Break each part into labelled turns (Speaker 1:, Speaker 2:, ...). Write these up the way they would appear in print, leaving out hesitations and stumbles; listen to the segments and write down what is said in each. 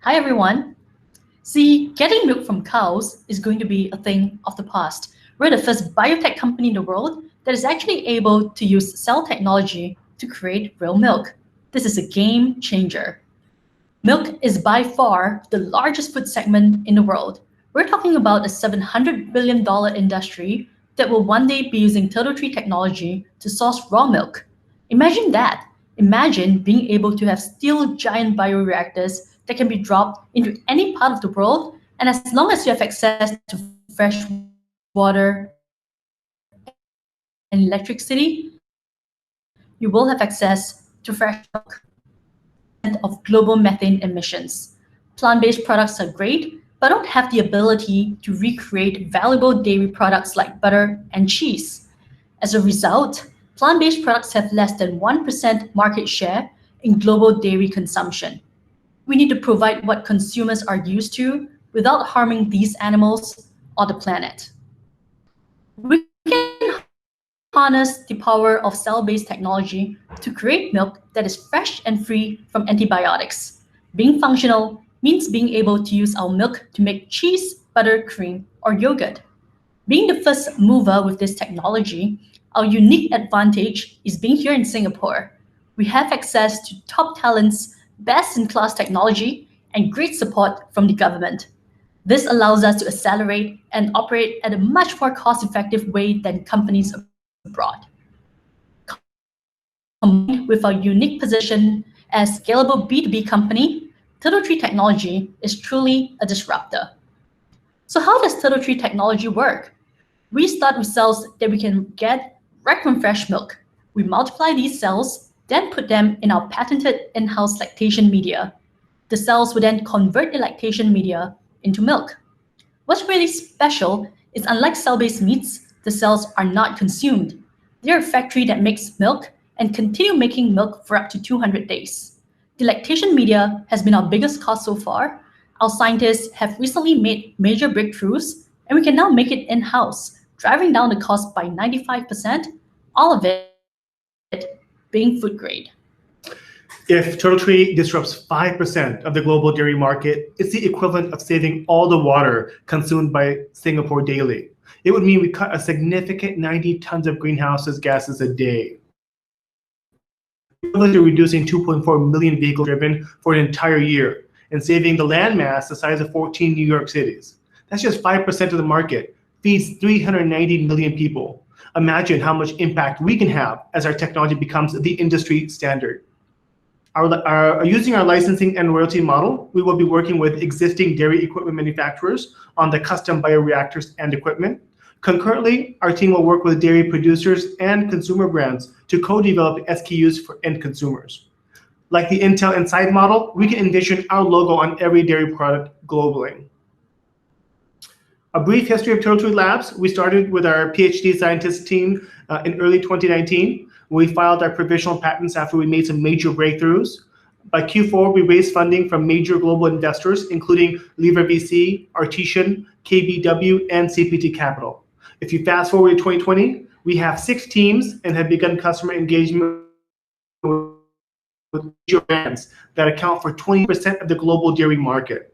Speaker 1: Hi everyone. See, getting milk from cows is going to be a thing of the past. We're the first biotech company in the world that is actually able to use cell technology to create real milk. This is a game changer. Milk is by far the largest food segment in the world. We're talking about a $700 billion industry that will one day be using TurtleTree technology to source raw milk. Imagine that. Imagine being able to have steel giant bioreactors that can be dropped into any part of the world, and as long as you have access to fresh water and electricity, you will have access to fresh milk. Of global methane emissions. Plant-based products are great, but don't have the ability to recreate valuable dairy products like butter and cheese. As a result, plant-based products have less than 1% market share in global dairy consumption. We need to provide what consumers are used to without harming these animals or the planet. We can harness the power of cell-based technology to create milk that is fresh and free from antibiotics. Being functional means being able to use our milk to make cheese, butter, cream, or yogurt. Being the first mover with this technology, our unique advantage is being here in Singapore. We have access to top talents, best-in-class technology, and great support from the government. This allows us to accelerate and operate at a much more cost-effective way than companies abroad. Combined with our unique position as a scalable B2B company, TurtleTree technology is truly a disruptor. So how does TurtleTree technology work? We start with cells that we can get right from fresh milk. We multiply these cells, then put them in our patented in-house lactation media. The cells will then convert the lactation media into milk. What's really special is unlike cell-based meats, the cells are not consumed. They're a factory that makes milk and continue making milk for up to 200 days. The lactation media has been our biggest cost so far. Our scientists have recently made major breakthroughs, and we can now make it in-house, driving down the cost by 95%, all of it being food grade.
Speaker 2: If TurtleTree disrupts 5% of the global dairy market, it's the equivalent of saving all the water consumed by Singapore daily. It would mean we cut a significant 90 tons of greenhouse gases a day. Equivalent to reducing 2.4 million vehicles driven for an entire year and saving the land mass the size of 14 New York cities. That's just 5% of the market, feeds 390 million people. Imagine how much impact we can have as our technology becomes the industry standard. Using our licensing and royalty model, we will be working with existing dairy equipment manufacturers on the custom bioreactors and equipment. Concurrently, our team will work with dairy producers and consumer brands to co-develop SKUs for end consumers. Like the Intel Inside model, we can envision our logo on every dairy product globally. A brief history of TurtleTree Labs. We started with our PhD scientist team in early 2019. We filed our provisional patents after we made some major breakthroughs. By Q4, we raised funding from major global investors, including Lever VC, Artesian, KBW, and CPT Capital. If you fast forward to 2020, we have 6 teams and have begun customer engagement with major brands that account for 20% of the global dairy market.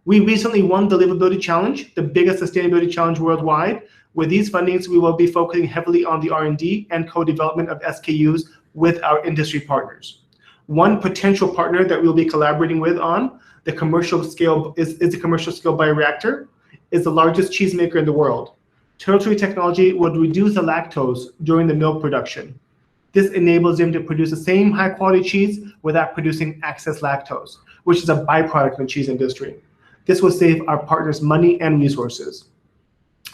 Speaker 2: We recently won the Livability Challenge, the biggest sustainability challenge worldwide. With these fundings, we will be focusing heavily on the R&D and co-development of SKUs with our industry partners. One potential partner that we'll be collaborating with on the commercial scale is the commercial scale bioreactor, is the largest cheese maker in the world. TurtleTree technology would reduce the lactose during the milk production. This enables them to produce the same high quality cheese without producing excess lactose, which is a byproduct of the cheese industry. This will save our partners money and resources.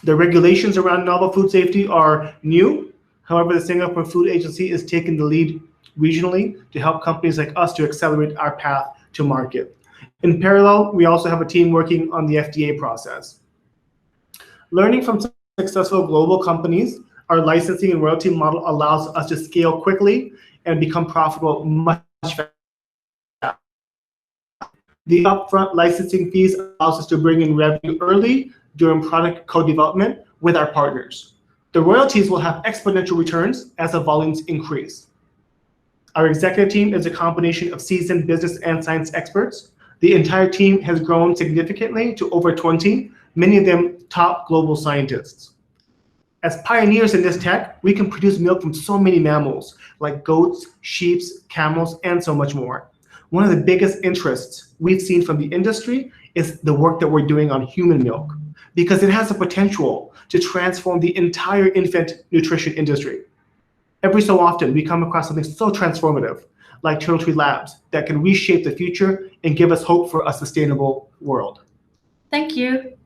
Speaker 2: The regulations around novel food safety are new. However, the Singapore Food Agency is taking the lead regionally to help companies like us to accelerate our path to market. In parallel, we also have a team working on the FDA process. Learning from successful global companies, our licensing and royalty model allows us to scale quickly and become profitable much faster. The upfront licensing fees allows us to bring in revenue early during product co-development with our partners. The royalties will have exponential returns as the volumes increase. Our executive team is a combination of seasoned business and science experts. The entire team has grown significantly to over 20, many of them top global scientists. As pioneers in this tech, we can produce milk from so many mammals, like goats, sheep, camels, and so much more. One of the biggest interests we've seen from the industry is the work that we're doing on human milk, because it has the potential to transform the entire infant nutrition industry. Every so often, we come across something so transformative, like TurtleTree Labs, that can reshape the future and give us hope for a sustainable world.
Speaker 1: Thank you.